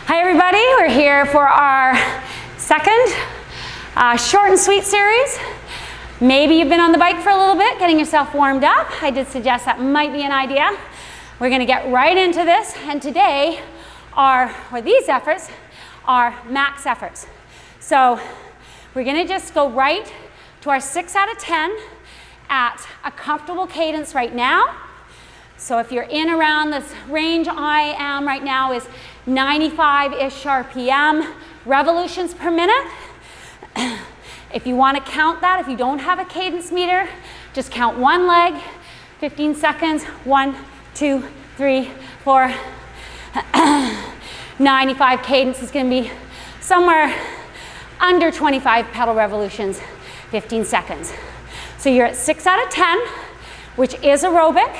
Hi everybody, we're here for our second short and sweet series. Maybe you've been on the bike for a little bit, getting yourself warmed up. I did suggest that might be an idea. We're going to get right into this, and today these efforts are max efforts. So we're going to just go right to our 6 out of 10 at a comfortable cadence right now. So if you're in around this range I am right now is 95-ish RPM revolutions per minute. If you want to count that, if you don't have a cadence meter, just count one leg, 15 seconds, 1, 2, 3, 4. 95 cadence is going to be somewhere under 25 pedal revolutions, 15 seconds. So you're at 6 out of 10, which is aerobic,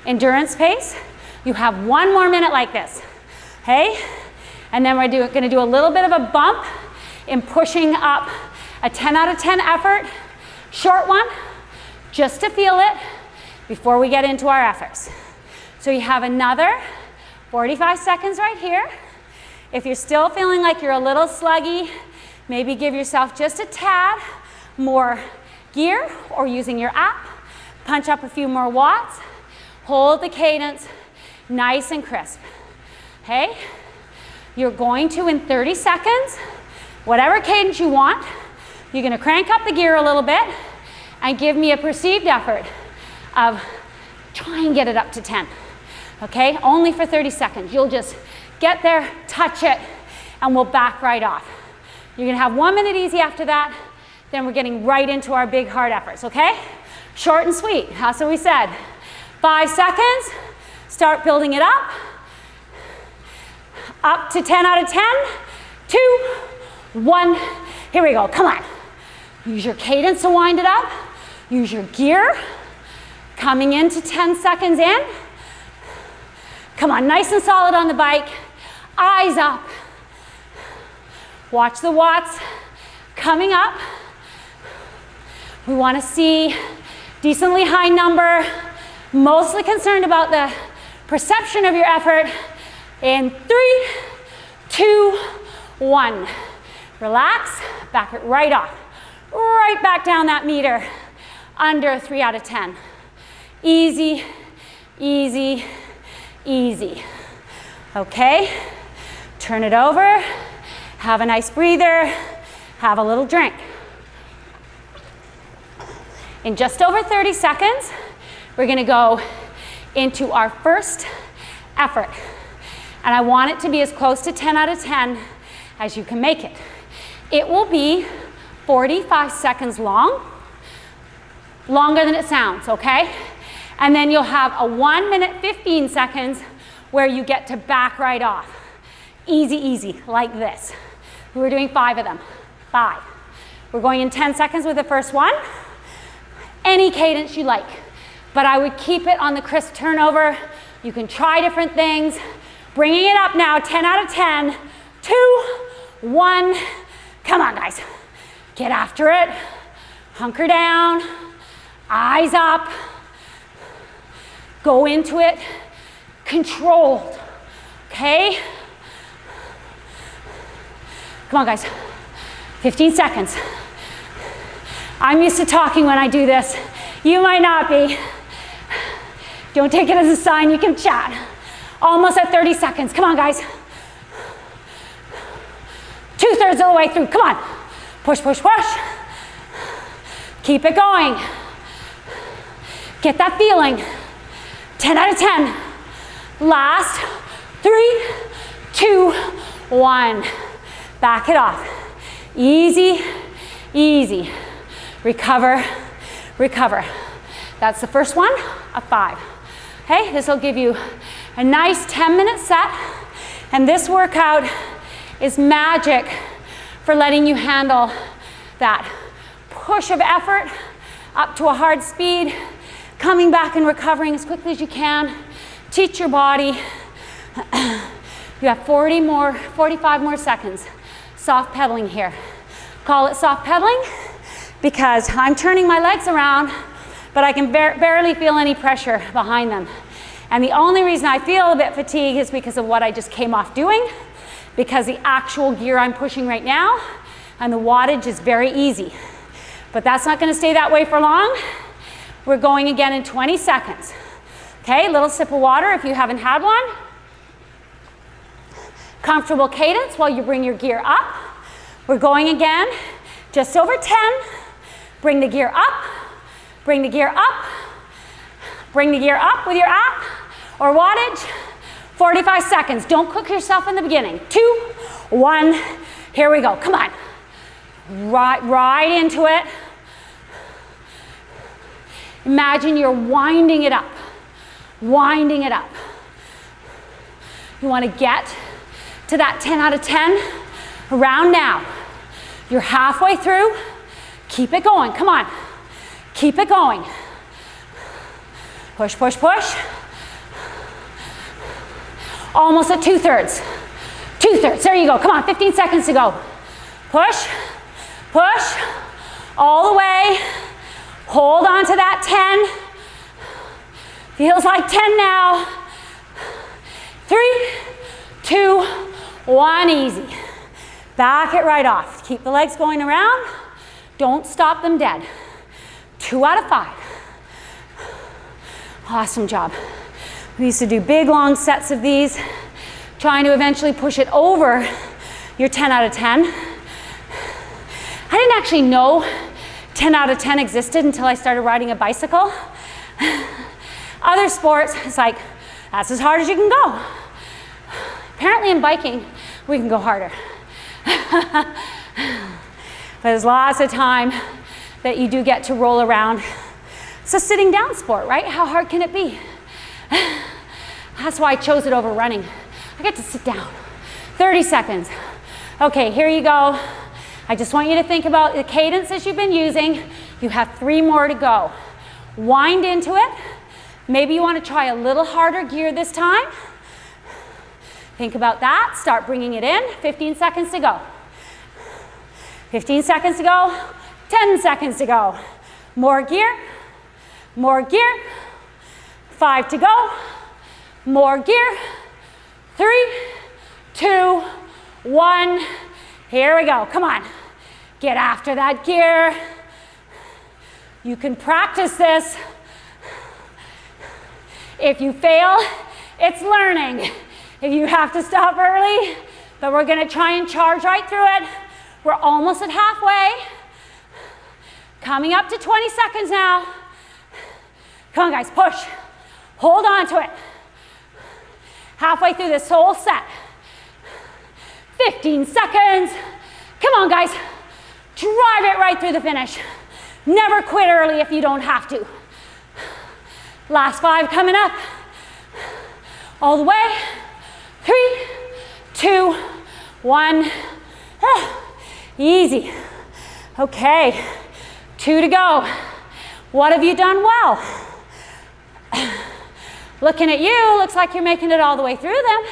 endurance pace. You have 1 more minute like this, okay? And then we're going to do a little bit of a bump in pushing up a 10 out of 10 effort, short one, just to feel it before we get into our efforts. So you have another 45 seconds right here. If you're still feeling like you're a little sluggy, maybe give yourself just a tad more gear or using your app. Punch up a few more watts. Hold the cadence nice and crisp. Okay? You're going to, in 30 seconds, whatever cadence you want, you're going to crank up the gear a little bit and give me a perceived effort of try and get it up to 10. Okay? Only for 30 seconds. You'll just get there, touch it, and we'll back right off. You're going to have 1 minute easy after that. Then we're getting right into our big hard efforts, okay? Short and sweet, that's what we said. 5 seconds, start building it up. Up to 10 out of 10, 2, 1, here we go, come on. Use your cadence to wind it up. Use your gear. Coming into 10 seconds in. Come on, nice and solid on the bike. Eyes up. Watch the watts coming up. We want to see decently high number. Mostly concerned about the perception of your effort. In 3, 2, 1. Relax, back it right off. Right back down that meter. Under 3 out of 10. Easy, easy, easy. Okay, turn it over. Have a nice breather. Have a little drink. In just over 30 seconds, we're going to go into our first effort. And I want it to be as close to 10 out of 10 as you can make it. It will be 45 seconds long, longer than it sounds, okay? And then you'll have a 1 minute 15 seconds where you get to back right off. Easy, easy, like this. We're doing 5 of them. 5. We're going in 10 seconds with the first one. Any cadence you like, but I would keep it on the crisp turnover. You can try different things. Bringing it up now, 10 out of 10, 2, 1. Come on, guys. Get after it. Hunker down. Eyes up. Go into it. Controlled. Okay? Come on, guys. 15 seconds. I'm used to talking when I do this. You might not be. Don't take it as a sign you can chat. Almost at 30 seconds. Come on, guys. 2/3 of the way through. Come on. Push, push, push. Keep it going. Get that feeling. 10 out of 10. Last. 3, 2, 1. Back it off. Easy, easy. Recover, recover. That's the first one of 5. Okay, this will give you a nice 10-minute set. And this workout is magic for letting you handle that push of effort up to a hard speed, coming back and recovering as quickly as you can. Teach your body. You have 45 more seconds. Soft pedaling here. Call it soft pedaling because I'm turning my legs around, but I can barely feel any pressure behind them. And the only reason I feel a bit fatigued is because of what I just came off doing, because the actual gear I'm pushing right now and the wattage is very easy. But that's not gonna stay that way for long. We're going again in 20 seconds. Okay, little sip of water if you haven't had one. Comfortable cadence while you bring your gear up. We're going again, just over 10. Bring the gear up, bring the gear up, bring the gear up with your app or wattage. 45 seconds, don't cook yourself in the beginning. 2, 1, here we go, come on. Right into it. Imagine you're winding it up, winding it up. You want to get to that 10 out of 10 around now. You're halfway through. Keep it going, come on. Keep it going. Push, push, push. Almost at 2/3. 2/3, there you go, come on, 15 seconds to go. Push, push, all the way. Hold on to that 10. Feels like 10 now. 3, 2, 1, easy. Back it right off. Keep the legs going around. Don't stop them dead. 2 out of 5. Awesome job. We used to do big long sets of these, trying to eventually push it over your 10 out of 10. I didn't actually know 10 out of 10 existed until I started riding a bicycle. Other sports, it's like, that's as hard as you can go. Apparently in biking, we can go harder. But there's lots of time that you do get to roll around. It's a sitting down sport, right? How hard can it be? That's why I chose it over running. I get to sit down. 30 seconds. Okay, here you go. I just want you to think about the cadences you've been using. You have 3 more to go. Wind into it. Maybe you want to try a little harder gear this time. Think about that. Start bringing it in. 15 seconds to go. 15 seconds to go. 10 seconds to go. More gear. More gear. 5 to go. More gear. 3, 2, 1. Here we go. Come on. Get after that gear. You can practice this. If you fail, it's learning. If you have to stop early, but we're going to try and charge right through it. We're almost at halfway. Coming up to 20 seconds now. Come on, guys, push. Hold on to it. Halfway through this whole set. 15 seconds. Come on, guys. Drive it right through the finish. Never quit early if you don't have to. Last 5 coming up. All the way. 3, 2, 1. Easy. Okay. 2 to go. What have you done well? Looking at you, looks like you're making it all the way through them.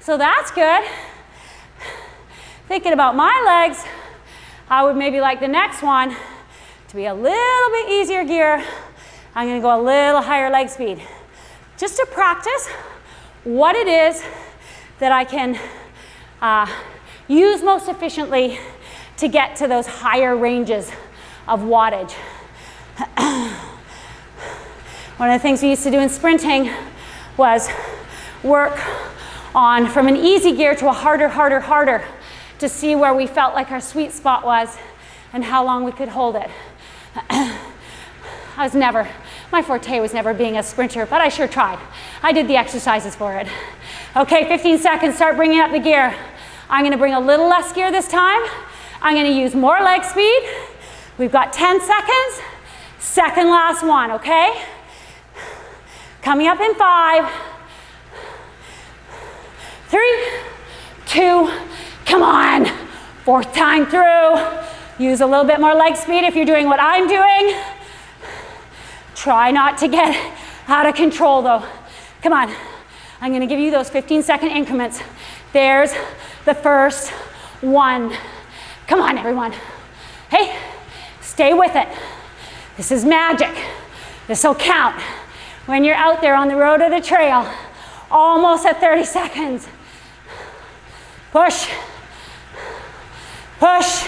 So that's good. Thinking about my legs, I would maybe like the next one to be a little bit easier gear. I'm going to go a little higher leg speed. Just to practice what it is that I can use most efficiently to get to those higher ranges of wattage. One of the things we used to do in sprinting was work on from an easy gear to a harder to see where we felt like our sweet spot was and how long we could hold it. My forte was never being a sprinter, but I sure tried. I did the exercises for it. Okay, 15 seconds, start bringing up the gear. I'm gonna bring a little less gear this time. I'm gonna use more leg speed. We've got 10 seconds. Second last one, okay? Coming up in 5, 3, 2, come on. 4th time through. Use a little bit more leg speed if you're doing what I'm doing. Try not to get out of control though. Come on. I'm gonna give you those 15-second increments. There's the first one. Come on, everyone. Hey, stay with it. This is magic. This will count. when you're out there on the road or the trail, almost at 30 seconds. Push, push.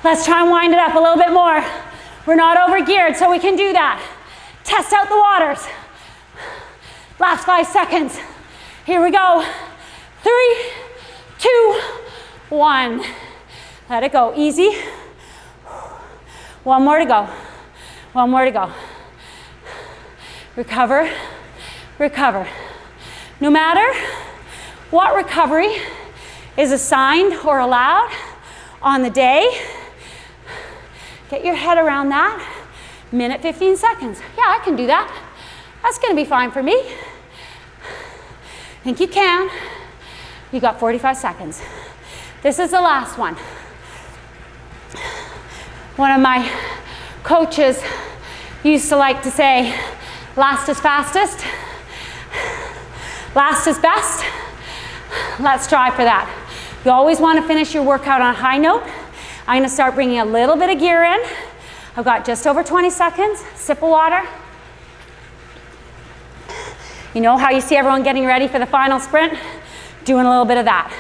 Let's try and wind it up a little bit more. We're not over-geared, so we can do that. Test out the waters. Last 5 seconds. Here we go. 3, 2, 1. Let it go. Easy. One more to go. One more to go. Recover, recover. No matter what recovery is assigned or allowed on the day, get your head around that. Minute 15 seconds. Yeah, I can do that. That's going to be fine for me. Think you can. You got 45 seconds. This is the last one. One of my coaches used to like to say, last is fastest, last is best. Let's strive for that. You always want to finish your workout on a high note. I'm going to start bringing a little bit of gear in. I've got just over 20 seconds. Sip of water. You know how you see everyone getting ready for the final sprint? Doing a little bit of that.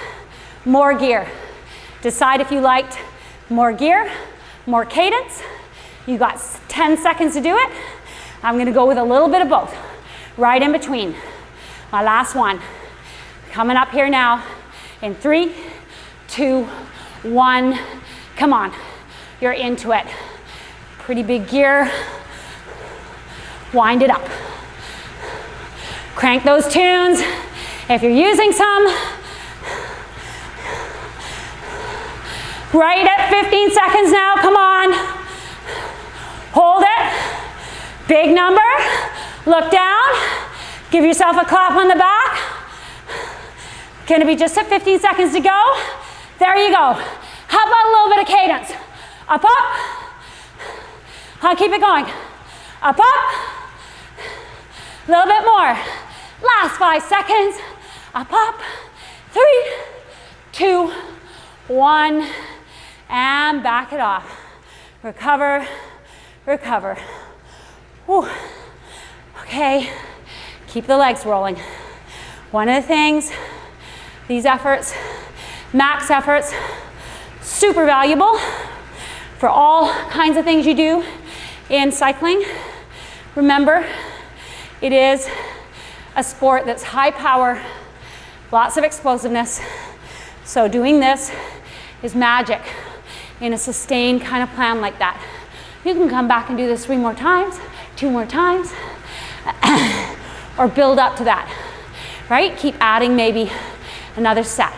More gear. Decide if you liked more gear, more cadence. You got 10 seconds to do it. I'm going to go with a little bit of both. Right in between. My last one. Coming up here now in 3, 2, 1. Come on. You're into it. Pretty big gear. Wind it up. Crank those tunes. If you're using some, right at 15 seconds now, come on. Hold it. Big number. Look down. Give yourself a clap on the back. Gonna be just at 15 seconds to go. There you go. How about a little bit of cadence? Up, up. I'll keep it going. Up, up. A little bit more. Last 5 seconds. Up, up. 3, 2, 1. And back it off. Recover, recover. Whew. Okay. Keep the legs rolling. One of the things, these efforts, max efforts, super valuable for all kinds of things you do in cycling. Remember, it is a sport that's high power, lots of explosiveness. So doing this is magic in a sustained kind of plan like that. You can come back and do this 3 more times, 2 more times, or build up to that, right? Keep adding maybe another set,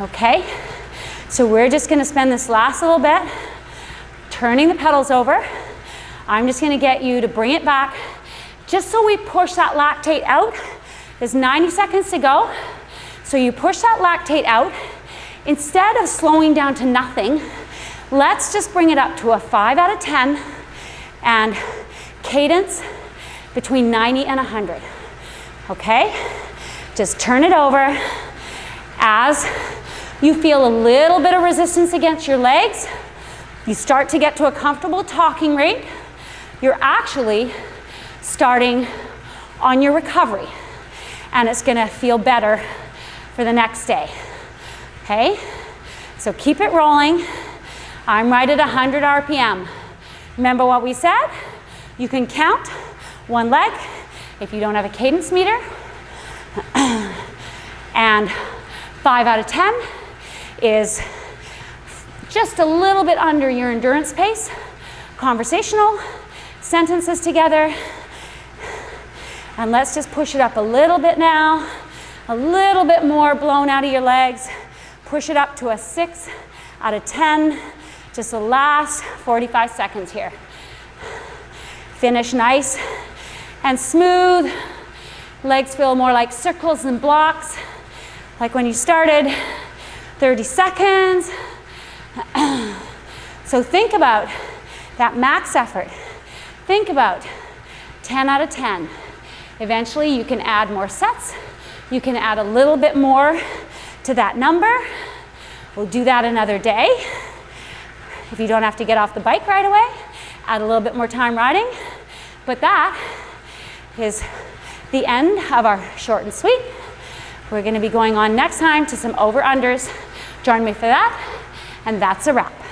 okay? So we're just gonna spend this last little bit turning the pedals over. I'm just gonna get you to bring it back just so we push that lactate out. There's 90 seconds to go. So you push that lactate out. Instead of slowing down to nothing, let's just bring it up to a 5 out of 10 and cadence between 90 and 100, okay? Just turn it over as you feel a little bit of resistance against your legs. You start to get to a comfortable talking rate. You're actually starting on your recovery, and it's gonna feel better for the next day, okay? So keep it rolling. I'm right at 100 RPM. Remember what we said? You can count one leg if you don't have a cadence meter. And 5 out of 10 is just a little bit under your endurance pace. Conversational, sentences together. And let's just push it up a little bit now. A little bit more blown out of your legs. Push it up to a 6 out of 10. Just the last 45 seconds here. Finish nice and smooth. Legs feel more like circles than blocks. Like when you started, 30 seconds. So think about that max effort. Think about 10 out of 10. Eventually you can add more sets. You can add a little bit more to that number. We'll do that another day. If you don't have to get off the bike right away, add a little bit more time riding. But that is the end of our short and sweet. We're going to be going on next time to some over-unders. Join me for that, and that's a wrap.